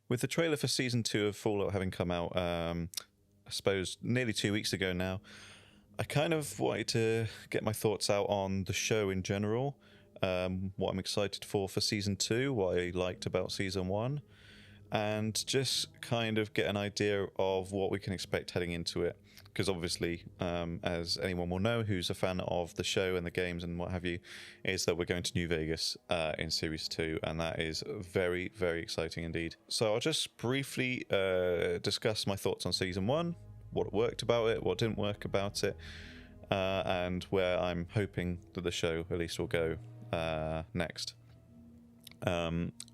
With the trailer for season 2 of Fallout having come out, I suppose nearly 2 weeks ago now, I kind of wanted to get my thoughts out on the show in general, what I'm excited for season 2, what I liked about season 1, and just kind of get an idea of what we can expect heading into it. Because obviously, as anyone will know who's a fan of the show and the games and what have you, is that we're going to New Vegas in Series 2, and that is very, very exciting indeed. So I'll just briefly discuss my thoughts on Season 1, what worked about it, what didn't work about it, and where I'm hoping that the show at least will go next.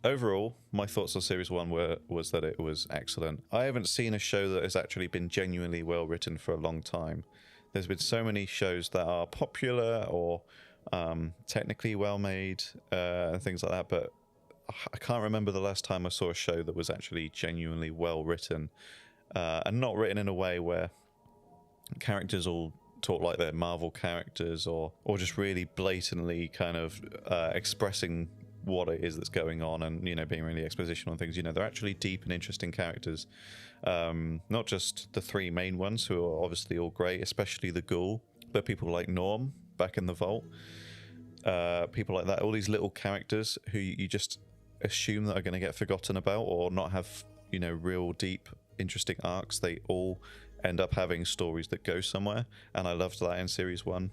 Overall, my thoughts on Series 1 was that it was excellent. I haven't seen a show that has actually been genuinely well written for a long time. There's been so many shows that are popular or technically well made and things like that, but I can't remember the last time I saw a show that was actually genuinely well written and not written in a way where characters all talk like they're Marvel characters or just really blatantly kind of expressing what it is that's going on and, you know, being really expositional and things. You know, they're actually deep and interesting characters. Not just the three main ones, who are obviously all great, especially the Ghoul, but people like Norm back in the Vault. People like that, all these little characters who you just assume that are going to get forgotten about or not have, you know, real deep, interesting arcs. They all end up having stories that go somewhere, and I loved that in Series 1,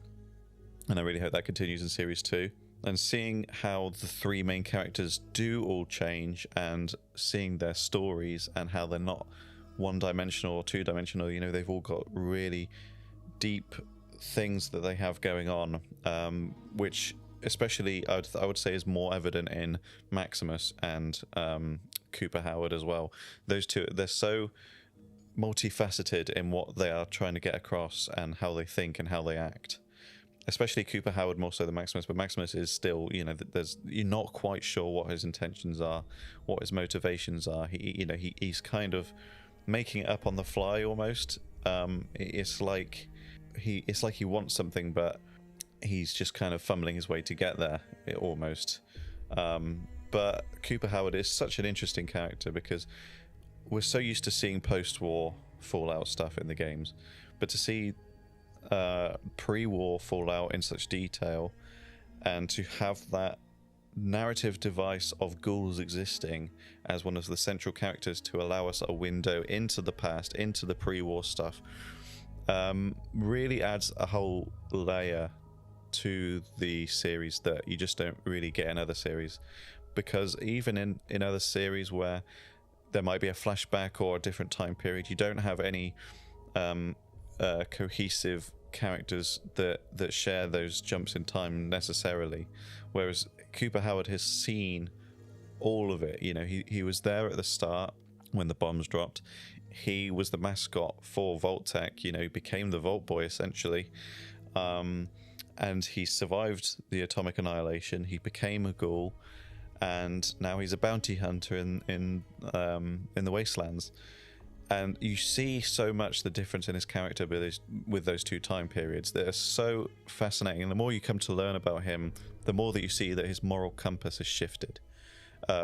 and I really hope that continues in Series 2. And seeing how the three main characters do all change and seeing their stories and how they're not one-dimensional or two-dimensional, you know, they've all got really deep things that they have going on, which especially I would say is more evident in Maximus and Cooper Howard as well. Those two, they're so multifaceted in what they are trying to get across and how they think and how they act. Especially Cooper Howard more so than Maximus, but Maximus is still, you know, you're not quite sure what his intentions are, what his motivations are. He's kind of making it up on the fly almost. It's like he wants something, but he's just kind of fumbling his way to get there, almost. But Cooper Howard is such an interesting character because we're so used to seeing post-war Fallout stuff in the games, but to see pre-war Fallout in such detail and to have that narrative device of ghouls existing as one of the central characters to allow us a window into the past, into the pre-war stuff, really adds a whole layer to the series that you just don't really get in other series. Because even in other series where there might be a flashback or a different time period, you don't have any cohesive characters that share those jumps in time necessarily, whereas Cooper Howard has seen all of it. You know, he was there at the start when the bombs dropped. He was the mascot for Vault-Tec, you know, became the Vault Boy essentially, and he survived the atomic annihilation. He became a ghoul, and now he's a bounty hunter in the Wastelands. And you see so much the difference in his character with those two time periods. They're so fascinating. And the more you come to learn about him, the more that you see that his moral compass has shifted,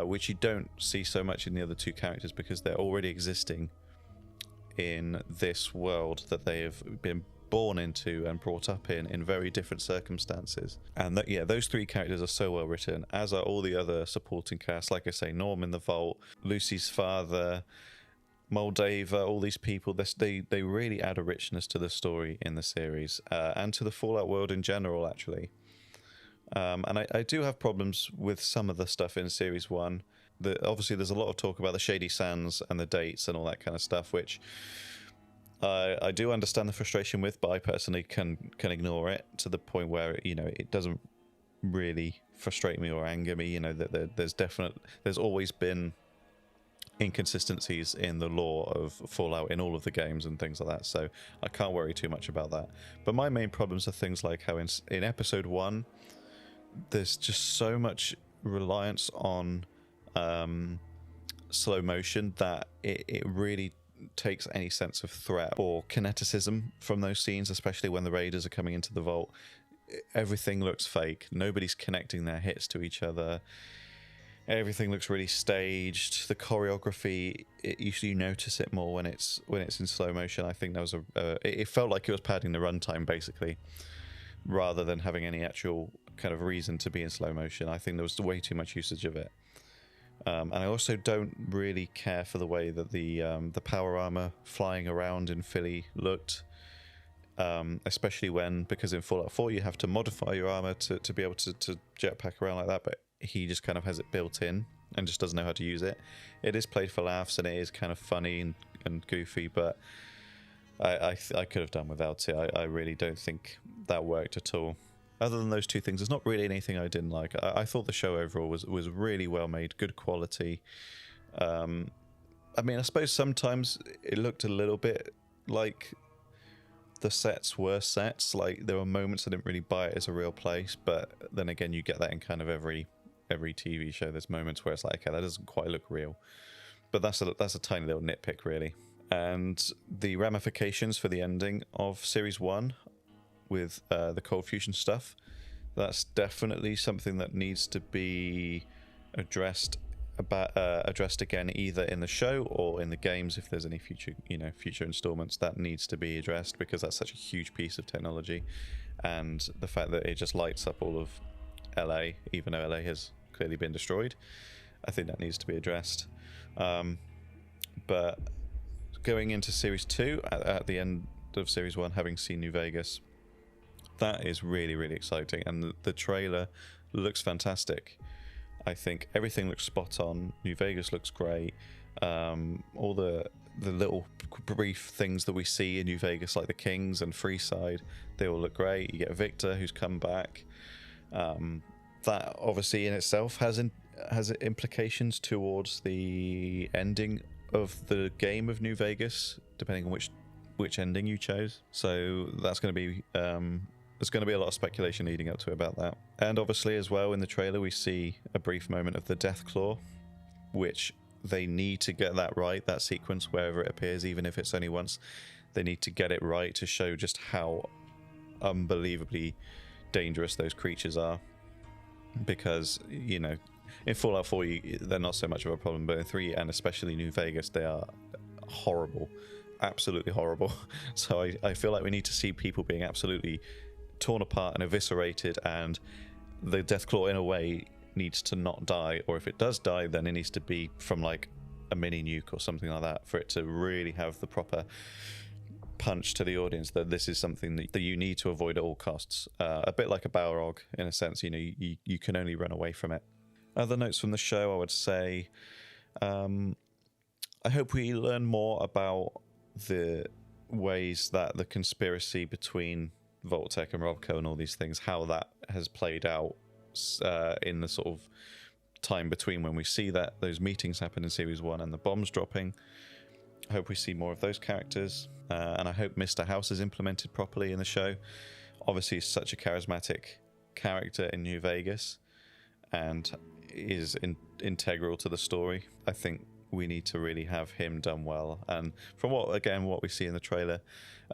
which you don't see so much in the other two characters because they're already existing in this world that they have been born into and brought up in very different circumstances. And those three characters are so well written, as are all the other supporting cast. Like I say, Norm in the Vault, Lucy's father, Moldava, all these people, they really add a richness to the story in the series and to the Fallout world in general, actually. And I do have problems with some of the stuff in Series 1. Obviously, there's a lot of talk about the Shady Sands and the dates and all that kind of stuff, which I do understand the frustration with, but I personally can ignore it to the point where, you know, it doesn't really frustrate me or anger me. You know, that there's always been inconsistencies in the lore of Fallout in all of the games and things like that, so I can't worry too much about that. But my main problems are things like how in episode 1 there's just so much reliance on slow motion that it really takes any sense of threat or kineticism from those scenes, especially when the raiders are coming into the vault. Everything looks fake. Nobody's connecting their hits to each other. Everything looks really staged. The choreography, you notice it more when it's in slow motion. I think there was it felt like it was padding the runtime basically, rather than having any actual kind of reason to be in slow motion. I think there was way too much usage of it. And I also don't really care for the way that the power armor flying around in Philly looked, especially because in Fallout 4 you have to modify your armor to be able to jetpack around like that, but he just kind of has it built in and just doesn't know how to use it. It is played for laughs and it is kind of funny and goofy, but I could have done without it. I really don't think that worked at all. Other than those two things, there's not really anything I didn't like. I thought the show overall was really well made, good quality. I mean, I suppose sometimes it looked a little bit like the sets were sets. Like, there were moments I didn't really buy it as a real place, but then again, you get that in kind of every TV show. There's moments where it's like, okay, that doesn't quite look real. But that's a tiny little nitpick, really. And the ramifications for the ending of Series 1 with the Cold Fusion stuff, that's definitely something that needs to be addressed again, either in the show or in the games. If there's any future installments, that needs to be addressed, because that's such a huge piece of technology, and the fact that it just lights up all of LA, even though LA has clearly been destroyed, I think that needs to be addressed. But going into Series 2, at the end of Series 1, having seen New Vegas, that is really, really exciting, and the trailer looks fantastic. I think everything looks spot on. New Vegas looks great. All the little brief things that we see in New Vegas, like the Kings and Freeside, they all look great. You get Victor, who's come back. That obviously in itself has implications towards the ending of the game of New Vegas, depending on which ending you chose. So that's going to be there's going to be a lot of speculation leading up to it about that. And obviously as well, in the trailer we see a brief moment of the Deathclaw, which they need to get that right, that sequence, wherever it appears, even if it's only once. They need to get it right to show just how unbelievably dangerous those creatures are. Because, you know, in Fallout 4 they're not so much of a problem, but in 3 and especially New Vegas, they are horrible, absolutely horrible. So I feel like we need to see people being absolutely torn apart and eviscerated, and the Deathclaw in a way needs to not die, or if it does die, then it needs to be from like a mini nuke or something like that, for it to really have the proper punch to the audience that this is something that you need to avoid at all costs. A bit like a Balrog in a sense, you know, you can only run away from it. Other notes from the show, I would say, I hope we learn more about the ways that the conspiracy between Vault-Tec and Robco and all these things, how that has played out in the sort of time between when we see that those meetings happen in Series 1 and the bombs dropping. I hope we see more of those characters, and I hope Mr. House is implemented properly in the show. Obviously, he's such a charismatic character in New Vegas and is integral to the story. I think we need to really have him done well. And from what we see in the trailer,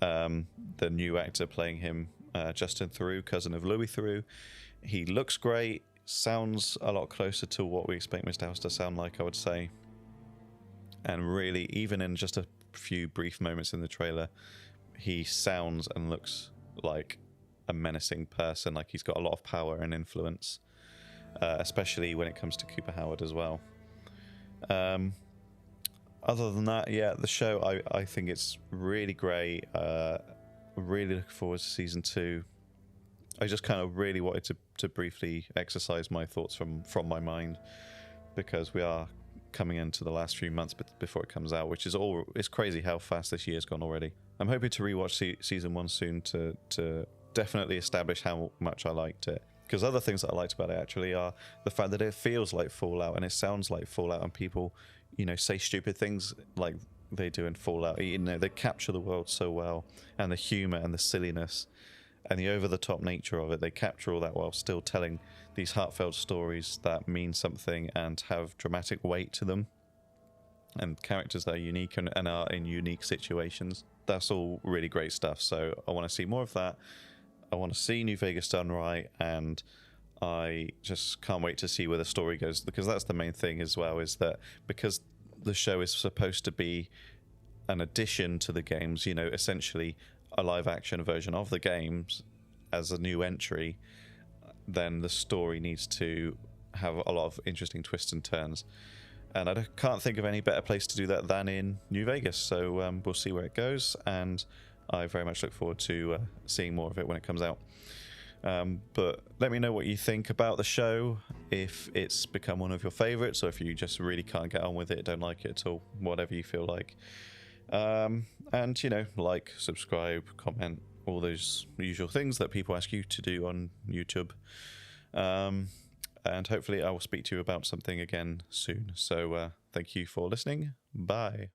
the new actor playing him, Justin Theroux, cousin of Louis Theroux, he looks great, sounds a lot closer to what we expect Mr. House to sound like, I would say. And really, even in just a few brief moments in the trailer, he sounds and looks like a menacing person, like he's got a lot of power and influence, especially when it comes to Cooper Howard as well. Other than that, yeah, the show, I think it's really great. Really looking forward to season 2. I just kind of really wanted to briefly exercise my thoughts from my mind, because we are coming into the last few months before it comes out, which is it's crazy how fast this year's gone already. I'm hoping to rewatch season 1 soon to definitely establish how much I liked it. Because other things that I liked about it actually are the fact that it feels like Fallout and it sounds like Fallout, and people, you know, say stupid things like they do in Fallout. You know, they capture the world so well, and the humor and the silliness and the over-the-top nature of it. They capture all that while still telling these heartfelt stories that mean something and have dramatic weight to them, and characters that are unique and are in unique situations. That's all really great stuff. So I want to see more of that. I want to see New Vegas done right, and I just can't wait to see where the story goes, because that's the main thing as well, is that because the show is supposed to be an addition to the games, you know, essentially a live action version of the games as a new entry, then the story needs to have a lot of interesting twists and turns. And I can't think of any better place to do that than in New Vegas. So we'll see where it goes, and I very much look forward to seeing more of it when it comes out. But let me know what you think about the show, if it's become one of your favorites, or if you just really can't get on with it, don't like it at all, whatever you feel like. And, you know, like, subscribe, comment, all those usual things that people ask you to do on YouTube. And hopefully I will speak to you about something again soon. So thank you for listening. Bye.